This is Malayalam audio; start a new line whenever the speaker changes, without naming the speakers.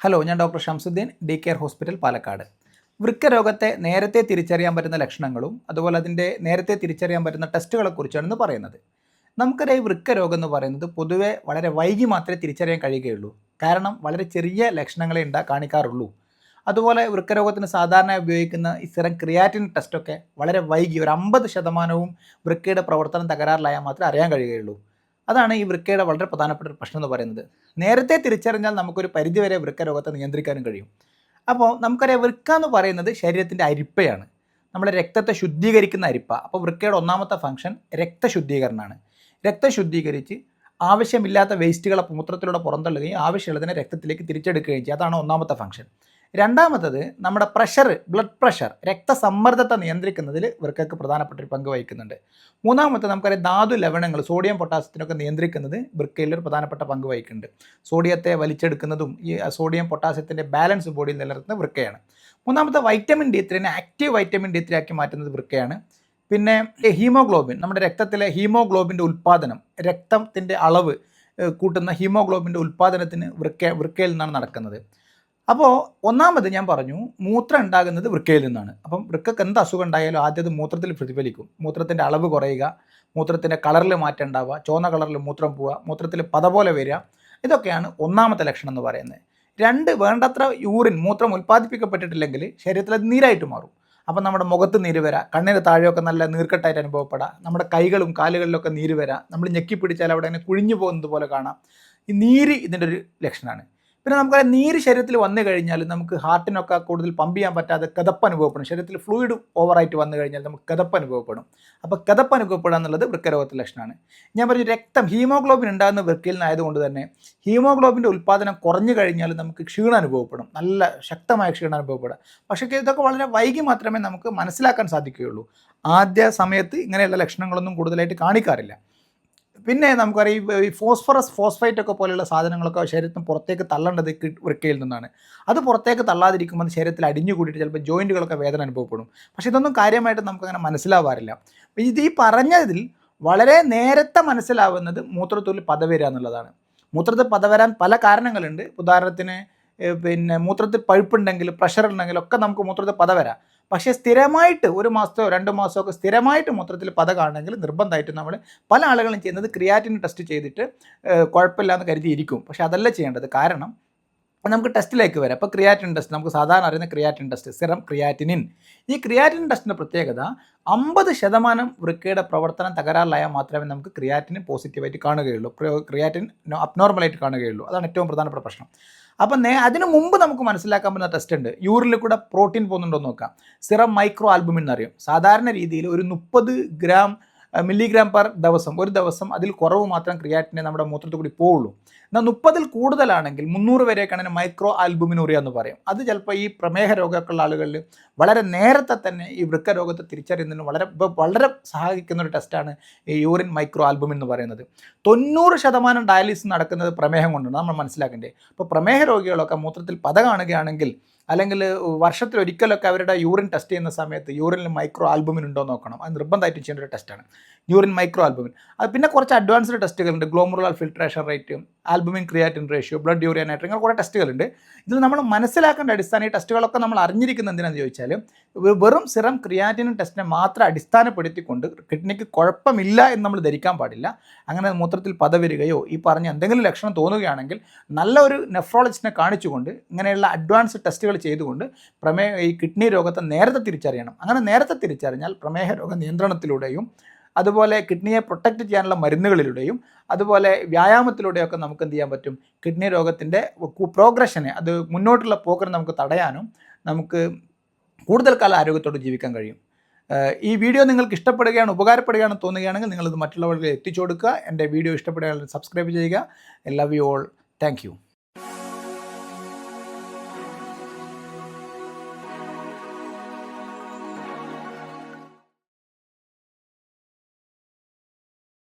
ഹലോ, ഞാൻ doctor Shamsuddin, D Care hospital, Palakkad. വൃക്ക രോഗത്തെ നേരത്തെ തിരിച്ചറിയാൻ പറ്റുന്ന ലക്ഷണങ്ങളും അതുപോലെ അതിൻ്റെ നേരത്തെ തിരിച്ചറിയാൻ പറ്റുന്ന ടെസ്റ്റുകളെക്കുറിച്ചാണ് ഇന്ന് പറയുന്നത്. നമുക്കറിയാം, ഈ വൃക്ക രോഗം എന്ന് പറയുന്നത് പൊതുവെ വളരെ വൈകി മാത്രമേ തിരിച്ചറിയാൻ കഴിയുകയുള്ളൂ. കാരണം വളരെ ചെറിയ ലക്ഷണങ്ങളെ കാണിക്കാറുള്ളൂ. അതുപോലെ വൃക്ക രോഗത്തിന് സാധാരണ ഉപയോഗിക്കുന്ന ഈ സിറം ക്രിയാറ്റിൻ ടെസ്റ്റൊക്കെ വളരെ വൈകി, ഒരു 50% വൃക്കയുടെ പ്രവർത്തനം തകരാറിലായാൽ മാത്രമേ അറിയാൻ കഴിയുകയുള്ളൂ. അതാണ് ഈ വൃക്കയുടെ വളരെ പ്രധാനപ്പെട്ട ഒരു പ്രശ്നം എന്ന് പറയുന്നത്. നേരത്തെ തിരിച്ചറിഞ്ഞാൽ നമുക്കൊരു പരിധിവരെ വൃക്ക രോഗത്തെ നിയന്ത്രിക്കാനും കഴിയും. അപ്പോൾ നമുക്കറിയാം, വൃക്ക എന്ന് പറയുന്നത് ശരീരത്തിൻ്റെ അരിപ്പയാണ്. നമ്മുടെ രക്തത്തെ ശുദ്ധീകരിക്കുന്ന അരിപ്പ. അപ്പോൾ വൃക്കയുടെ ഒന്നാമത്തെ ഫംഗ്ഷൻ രക്തശുദ്ധീകരണമാണ്. രക്തം ശുദ്ധീകരിച്ച് ആവശ്യമില്ലാത്ത വേസ്റ്റുകളെ മൂത്രത്തിലൂടെ പുറന്തള്ളുകയും ആവശ്യമുള്ളതിനെ രക്തത്തിലേക്ക് തിരിച്ചെടുക്കുകയും ചെയ്യും. അതാണ് ഒന്നാമത്തെ ഫംഗ്ഷൻ. രണ്ടാമത്തത് നമ്മുടെ ബ്ലഡ് പ്രഷർ, രക്തസമ്മർദ്ദത്തെ നിയന്ത്രിക്കുന്നതിൽ വൃക്കയ്ക്ക് പ്രധാനപ്പെട്ട ഒരു പങ്ക് വഹിക്കുന്നുണ്ട്. മൂന്നാമത്തെ നമുക്കറിയാം, ധാതു ലവണങ്ങൾ, സോഡിയം പൊട്ടാസ്യത്തിനൊക്കെ നിയന്ത്രിക്കുന്നത് വൃക്കയിൽ ഒരു പ്രധാനപ്പെട്ട പങ്ക് വഹിക്കുന്നുണ്ട്. സോഡിയത്തെ വലിച്ചെടുക്കുന്നതും ഈ സോഡിയം പൊട്ടാസ്യത്തിൻ്റെ ബാലൻസ് ബോഡിയിൽ നിലനിർത്തുന്നത് വൃക്കയാണ്. മൂന്നാമത്തെ vitamin D3 active vitamin D3 ആക്കി മാറ്റുന്നത് വൃക്കയാണ്. പിന്നെ ഹീമോഗ്ലോബിൻ, നമ്മുടെ രക്തത്തിലെ ഹീമോഗ്ലോബിൻ്റെ ഉൽപ്പാദനം, രക്തത്തിൻ്റെ അളവ് കൂട്ടുന്ന ഹീമോഗ്ലോബിൻ്റെ ഉൽപ്പാദനത്തിന് വൃക്കയിൽ നിന്നാണ് നടക്കുന്നത്. അപ്പോൾ ഒന്നാമത് ഞാൻ പറഞ്ഞു, മൂത്രം ഉണ്ടാകുന്നത് വൃക്കയിൽ നിന്നാണ്. അപ്പം വൃക്കക്ക് എന്ത് അസുഖം ഉണ്ടായാലും ആദ്യം അത് മൂത്രത്തിൽ പ്രതിഫലിക്കും. മൂത്രത്തിൻ്റെ അളവ് കുറയുക, മൂത്രത്തിൻ്റെ കളറിൽ മാറ്റം ഉണ്ടാവുക, ചുവന്ന കളറിൽ മൂത്രം പോവുക, മൂത്രത്തിൽ പത പോലെ വരിക, ഇതൊക്കെയാണ് ഒന്നാമത്തെ ലക്ഷണം എന്ന് പറയുന്നത്. രണ്ട്, വേണ്ടത്ര മൂത്രം ഉൽപ്പാദിപ്പിക്കപ്പെട്ടിട്ടില്ലെങ്കിൽ ശരീരത്തിൽ അത് നീരായിട്ട് മാറും. അപ്പം നമ്മുടെ മുഖത്ത് നീര് വരാം, കണ്ണിന് താഴെയൊക്കെ നല്ല നീർക്കെട്ടായിട്ട് അനുഭവപ്പെടാം, നമ്മുടെ കൈകളും കാലുകളിലൊക്കെ നീര് വരാം, നമ്മൾ ഞെക്കി പിടിച്ചാൽ അവിടെ അങ്ങനെ കുഴിഞ്ഞു പോകുന്നത് പോലെ കാണാം. ഈ നീര് ഇതിൻ്റെ ഒരു ലക്ഷണമാണ്. പിന്നെ നമുക്കറിയാം, നീര് ശരീരത്തിൽ വന്നു കഴിഞ്ഞാൽ നമുക്ക് ഹാർട്ടിനൊക്കെ കൂടുതൽ പമ്പ് ചെയ്യാൻ പറ്റാതെ കിതപ്പ് അനുഭവപ്പെടും. ശരീരത്തിൽ ഫ്ലൂയിഡ് ഓവറായിട്ട് വന്നു കഴിഞ്ഞാൽ നമുക്ക് കിതപ്പ് അനുഭവപ്പെടും. അപ്പോൾ കിതപ്പ് അനുഭവപ്പെടുക എന്നുള്ളത് വൃക്കരോഗത്തിൻ്റെ ലക്ഷണമാണ്. ഞാൻ പറഞ്ഞു, ഹീമോഗ്ലോബിൻ ഉണ്ടാകുന്ന വൃക്കയിൽ നിന്നായതുകൊണ്ട് തന്നെ ഹീമോഗ്ലോബിൻ്റെ ഉൽപ്പാദനം കുറഞ്ഞു കഴിഞ്ഞാൽ നമുക്ക് ക്ഷീണം അനുഭവപ്പെടും, നല്ല ശക്തമായ ക്ഷീണം അനുഭവപ്പെടും. പക്ഷേ ഇതൊക്കെ വളരെ വൈകി മാത്രമേ നമുക്ക് മനസ്സിലാക്കാൻ സാധിക്കുകയുള്ളൂ. ആദ്യ സമയത്ത് ഇങ്ങനെയുള്ള ലക്ഷണങ്ങളൊന്നും കൂടുതലായിട്ട് കാണിക്കാറില്ല. പിന്നെ നമുക്കറിയാം, ഈ ഫോസ്ഫൈറ്റ് ഒക്കെ പോലെയുള്ള സാധനങ്ങളൊക്കെ ശരീരത്തിന് പുറത്തേക്ക് തള്ളേണ്ടത് വൃക്കയിൽ നിന്നാണ്. അത് പുറത്തേക്ക് തള്ളാതിരിക്കുമ്പോൾ ശരീരത്തിൽ അടിഞ്ഞു കൂടിയിട്ട് ചിലപ്പോൾ ജോയിൻറ്റുകളൊക്കെ വേദന അനുഭവപ്പെടും. പക്ഷേ ഇതൊന്നും കാര്യമായിട്ട് നമുക്കങ്ങനെ മനസ്സിലാവാറില്ല. ഈ പറഞ്ഞതിൽ വളരെ നേരത്തെ മനസ്സിലാവുന്നത് മൂത്രത്തിൽ പത വരിക എന്നുള്ളതാണ്. മൂത്രത്തിൽ പത വരാൻ പല കാരണങ്ങളുണ്ട്. ഉദാഹരണത്തിന്, മൂത്രത്തിൽ പഴുപ്പുണ്ടെങ്കിൽ, പ്രഷർ ഉണ്ടെങ്കിൽ ഒക്കെ നമുക്ക് മൂത്രത്തിൽ പത വരാം. പക്ഷേ സ്ഥിരമായിട്ട് 1 മാസമോ 2 മാസമോ ഒക്കെ സ്ഥിരമായിട്ട് മൂത്രത്തിൽ പത കാണണമെങ്കിൽ നിർബന്ധമായിട്ടും നമ്മൾ പല ആളുകളും ചെയ്യുന്നത് ക്രിയാറ്റിൻ ടെസ്റ്റ് ചെയ്തിട്ട് കുഴപ്പമില്ല എന്ന് കരുതിയിരിക്കും. പക്ഷേ അതല്ല ചെയ്യേണ്ടത്. കാരണം നമുക്ക് ടെസ്റ്റിലേക്ക് വരാം. അപ്പോൾ ക്രിയാറ്റിൻ ടെസ്റ്റ്, നമുക്ക് സാധാരണ അറിയുന്ന ക്രിയാറ്റിൻ ടെസ്റ്റ്, സിറം ക്രിയാറ്റിനിൻ. ഈ ക്രിയാറ്റിൻ ടെസ്റ്റിൻ്റെ പ്രത്യേകത, 50% വൃക്കയുടെ പ്രവർത്തനം തകരാറിലായാൽ മാത്രമേ നമുക്ക് ക്രിയാറ്റിൻ പോസിറ്റീവായിട്ട് കാണുകയുള്ളൂ, ക്രിയാറ്റിൻ അബ്നോർമലായിട്ട് കാണുകയുള്ളൂ. അതാണ് ഏറ്റവും പ്രധാനപ്പെട്ട പ്രശ്നം. അപ്പം അതിനു മുമ്പ് നമുക്ക് മനസ്സിലാക്കാൻ പറ്റുന്ന ടെസ്റ്റ് ഉണ്ട്. യൂറിനിൽ കൂടെ പ്രോട്ടീൻ പോകുന്നുണ്ടോ എന്ന് നോക്കാം. സിറം മൈക്രോ ആൽബുമിൻ എന്നറിയും. സാധാരണ രീതിയിൽ ഒരു 30 മില്ലിഗ്രാം പെർ ദിവസം, ഒരു ദിവസം അതിൽ കുറവ് മാത്രം ക്രിയാറ്റിനെ നമ്മുടെ മൂത്രത്തിൽ കൂടി പോവുള്ളൂ. എന്നാൽ 30-ൽ കൂടുതലാണെങ്കിൽ 300 വരെയൊക്കെയാണ് മൈക്രോ ആൽബുമിനൂറിയ എന്ന് പറയും. അത് ചിലപ്പോൾ ഈ പ്രമേഹ രോഗമൊക്കെയുള്ള ആളുകളിൽ വളരെ നേരത്തെ തന്നെ ഈ വൃക്ക രോഗത്തെ തിരിച്ചറിയുന്നതിന് വളരെ സഹായിക്കുന്ന ഒരു ടെസ്റ്റാണ് ഈ യൂറിൻ മൈക്രോ ആൽബുമിൻ എന്ന് പറയുന്നത്. 90% ഡയാലിസിസ് നടക്കുന്നത് പ്രമേഹം കൊണ്ടാണ്, നമ്മൾ മനസ്സിലാക്കേണ്ടത്. അപ്പോൾ പ്രമേഹ രോഗികളൊക്കെ മൂത്രത്തിൽ പത കാണുകയാണെങ്കിൽ, അല്ലെങ്കിൽ വർഷത്തിലൊരിക്കലൊക്കെ അവരുടെ യൂറിൻ ടെസ്റ്റ് ചെയ്യുന്ന സമയത്ത് യൂറിനിൽ മൈക്രോ ആൽബുമിൻ ഉണ്ടോ എന്ന് നോക്കണം. അത് നിർബന്ധമായിട്ട് ചെയ്യേണ്ട ഒരു ടെസ്റ്റാണ് യൂറിൻ മൈക്രോ ആൽബുമിൻ. അത് പിന്നെ കുറച്ച് അഡ്വാൻസ്ഡ് ടെസ്റ്റുകളുണ്ട്. Glomerular filtration rate, albumin creatinine ratio, blood urea nitrate, ഇങ്ങനെ കുറേ ടെസ്റ്റുകളുണ്ട്. ഇതിൽ നമ്മൾ മനസ്സിലാക്കേണ്ട അടിസ്ഥാന ഈ ടെസ്റ്റുകളൊക്കെ നമ്മൾ അറിഞ്ഞിരിക്കുന്നത് എന്തിനാണെന്ന് ചോദിച്ചാൽ, വെറും സിറം ക്രിയാറ്റിൻ ടെസ്റ്റിനെ മാത്രം അടിസ്ഥാനപ്പെടുത്തിക്കൊണ്ട് കിഡ്നിക്ക് കുഴപ്പമില്ല എന്ന് നമ്മൾ ധരിക്കാൻ പാടില്ല. അങ്ങനെ മൂത്രത്തിൽ പത വരികയോ ഈ പറഞ്ഞ എന്തെങ്കിലും ലക്ഷണം തോന്നുകയാണെങ്കിൽ നല്ല ഒരു നെഫ്രോളജിസ്റ്റിനെ കാണിച്ചുകൊണ്ട് ഇങ്ങനെയുള്ള അഡ്വാൻസ് ടെസ്റ്റുകൾ ചെയ്തുകൊണ്ട് ഈ കിഡ്നി രോഗത്തെ നേരത്തെ തിരിച്ചറിയണം. അങ്ങനെ നേരത്തെ തിരിച്ചറിഞ്ഞാൽ പ്രമേഹ രോഗ നിയന്ത്രണത്തിലൂടെയും അതുപോലെ കിഡ്നിയെ പ്രൊട്ടക്റ്റ് ചെയ്യാനുള്ള മരുന്നുകളിലൂടെയും അതുപോലെ വ്യായാമത്തിലൂടെയൊക്കെ നമുക്ക് എന്ത് ചെയ്യാൻ പറ്റും, കിഡ്നി രോഗത്തിൻ്റെ പ്രോഗ്രഷനെ, അത് മുന്നോട്ടുള്ള പോക്കിനെ നമുക്ക് തടയാനും നമുക്ക് കൂടുതൽ കാലം ആരോഗ്യത്തോടെ ജീവിക്കാൻ കഴിയും. ഈ വീഡിയോ നിങ്ങൾക്ക് ഇഷ്ടപ്പെടുകയാണ്, ഉപകാരപ്പെടുകയാണെന്ന് തോന്നുകയാണെങ്കിൽ നിങ്ങളിത് മറ്റുള്ളവർക്ക് എത്തിച്ചു കൊടുക്കുക. എൻ്റെ വീഡിയോ ഇഷ്ടപ്പെടുകയാണെങ്കിൽ സബ്സ്ക്രൈബ് ചെയ്യുക. Love you all. Thank you.